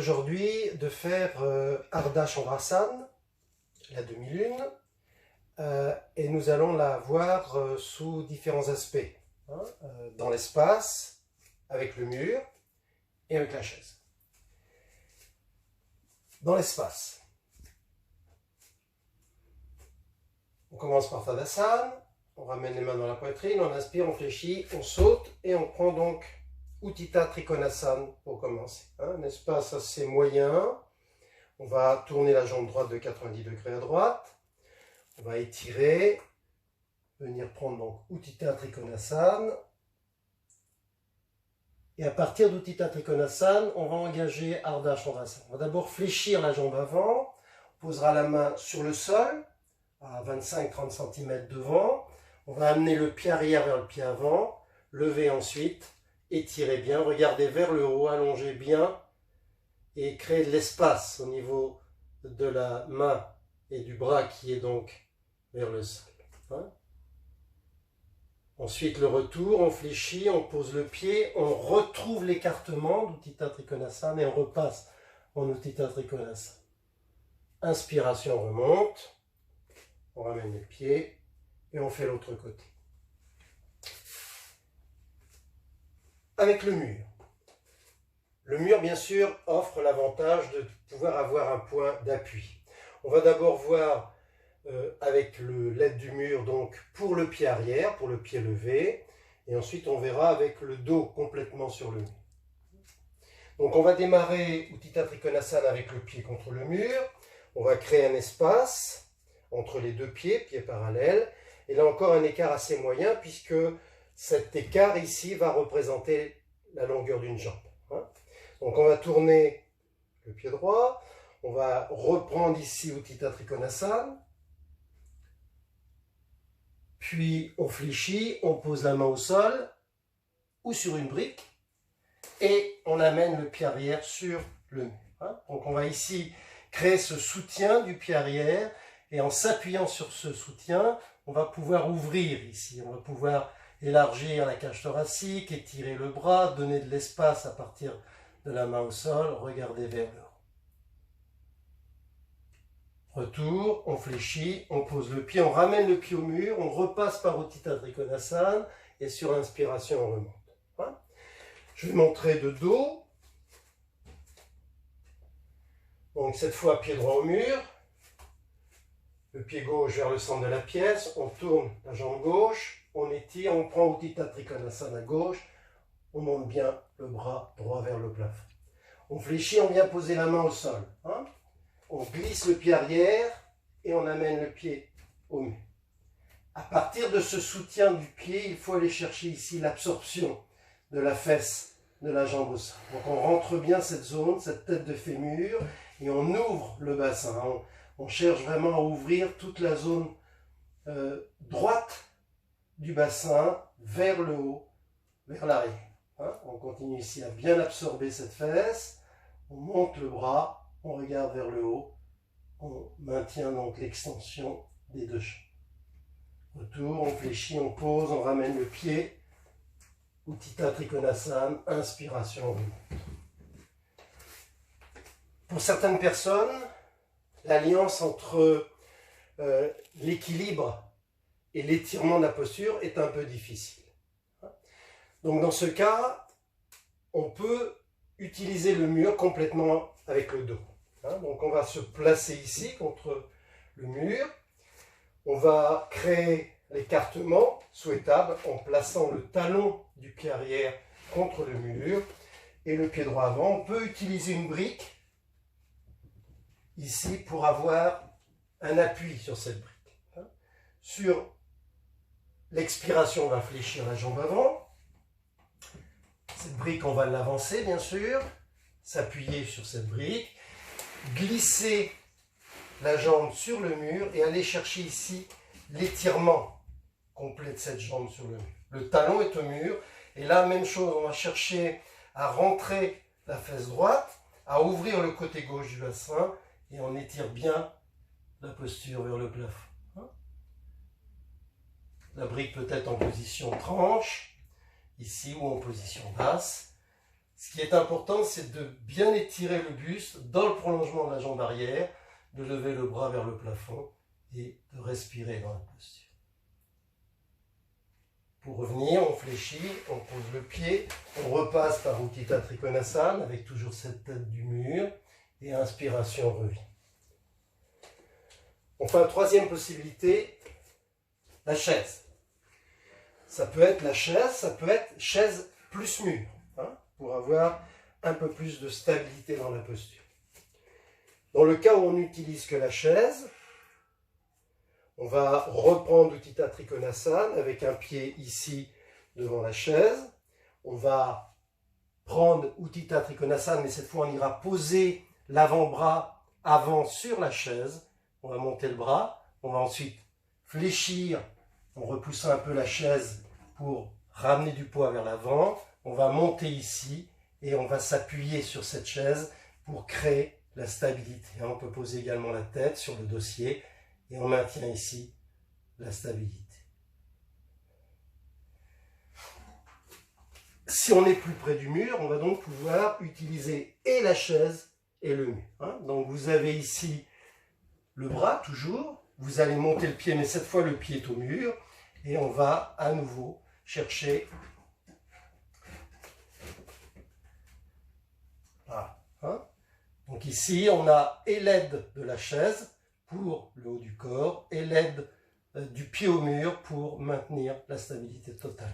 aujourd'hui de faire Ardha Chandrasana, la demi-lune, et nous allons la voir sous différents aspects, hein, dans l'espace, avec le mur et avec la chaise. Dans l'espace, on commence par Tadasana, on ramène les mains dans la poitrine, on inspire, on fléchit, on saute et on prend donc Utthita Trikonasana pour commencer. Un espace assez moyen. On va tourner la jambe droite de 90 degrés à droite. On va étirer, venir prendre donc Utthita Trikonasana. Et à partir d'Utthita Trikonasana, on va engager Ardha Chandrasana. On va d'abord fléchir la jambe avant. On posera la main sur le sol, à 25-30 cm devant. On va amener le pied arrière vers le pied avant. Lever ensuite. Étirez bien, regardez vers le haut, allongez bien et créez de l'espace au niveau de la main et du bras qui est donc vers le sol. Hein? Ensuite le retour, on fléchit, on pose le pied, on retrouve l'écartement d'Utthita Trikonasana et on repasse en Utthita Trikonasana. Inspiration, on remonte, on ramène les pieds et on fait l'autre côté. Avec le mur. Le mur, bien sûr, offre l'avantage de pouvoir avoir un point d'appui. On va d'abord voir avec l'aide du mur, donc pour le pied arrière, pour le pied levé, et ensuite on verra avec le dos complètement sur le mur. Donc on va démarrer Utthita Trikonasana avec le pied contre le mur. On va créer un espace entre les deux pieds, pieds parallèles, et là encore un écart assez moyen puisque cet écart ici va représenter la longueur d'une jambe. Hein. Donc on va tourner le pied droit, on va reprendre ici Utthita Trikonasana, puis on fléchit, on pose la main au sol ou sur une brique et on amène le pied arrière sur le mur. Hein. Donc on va ici créer ce soutien du pied arrière et en s'appuyant sur ce soutien, on va pouvoir ouvrir ici, on va pouvoir élargir la cage thoracique, étirer le bras, donner de l'espace à partir de la main au sol, regarder vers le haut. Retour, on fléchit, on pose le pied, on ramène le pied au mur, on repasse par Utthita Trikonasana et sur inspiration on remonte. Hein? Je vais montrer de dos. Donc cette fois pied droit au mur, le pied gauche vers le centre de la pièce, on tourne la jambe gauche, on étire, on prend Utthita Trikonasana à gauche, on monte bien le bras droit vers le plafond. On fléchit, on vient poser la main au sol. Hein? On glisse le pied arrière et on amène le pied au mur. À partir de ce soutien du pied, il faut aller chercher ici l'absorption de la fesse de la jambe au sol. Donc on rentre bien cette zone, cette tête de fémur, et on ouvre le bassin. On cherche vraiment à ouvrir toute la zone droite du bassin vers le haut, vers l'arrière. Hein? On continue ici à bien absorber cette fesse, on monte le bras, on regarde vers le haut, on maintient donc l'extension des deux jambes. Retour, on fléchit, on pose, on ramène le pied, Utthita Trikonasana, inspiration, on remonte. Pour certaines personnes, l'alliance entre l'équilibre et l'étirement de la posture est un peu difficile. Donc dans ce cas, on peut utiliser le mur complètement avec le dos. Donc on va se placer ici contre le mur. On va créer l'écartement souhaitable en plaçant le talon du pied arrière contre le mur et le pied droit avant. On peut utiliser une brique ici pour avoir un appui sur cette brique. Sur l'expiration, on va fléchir la jambe avant. Cette brique, on va l'avancer, bien sûr. S'appuyer sur cette brique. Glisser la jambe sur le mur et aller chercher ici l'étirement complet de cette jambe sur le mur. Le talon est au mur. Et là, même chose, on va chercher à rentrer la fesse droite, à ouvrir le côté gauche du bassin et on étire bien la posture vers le plafond. La brique peut être en position tranche, ici ou en position basse. Ce qui est important, c'est de bien étirer le buste dans le prolongement de la jambe arrière, de lever le bras vers le plafond et de respirer dans la posture. Pour revenir, on fléchit, on pose le pied, on repasse par Utthita Trikonasana avec toujours cette tête du mur et inspiration, on revient. Enfin, troisième possibilité, la chaise. Ça peut être la chaise, ça peut être chaise plus mur, hein, pour avoir un peu plus de stabilité dans la posture. Dans le cas où on n'utilise que la chaise, on va reprendre Utthita Trikonasana avec un pied ici devant la chaise. On va prendre Utthita Trikonasana, mais cette fois on ira poser l'avant-bras avant sur la chaise. On va monter le bras. On va ensuite fléchir en repoussant un peu la chaise pour ramener du poids vers l'avant. On va monter ici et on va s'appuyer sur cette chaise pour créer la stabilité. On peut poser également la tête sur le dossier. Et on maintient ici la stabilité. Si on est plus près du mur, on va donc pouvoir utiliser et la chaise et le mur. Hein. Donc vous avez ici le bras toujours. Vous allez monter le pied, mais cette fois le pied est au mur. Et on va à nouveau chercher. Voilà. Hein. Donc ici, on a et l'aide de la chaise pour le haut du corps et l'aide du pied au mur pour maintenir la stabilité totale.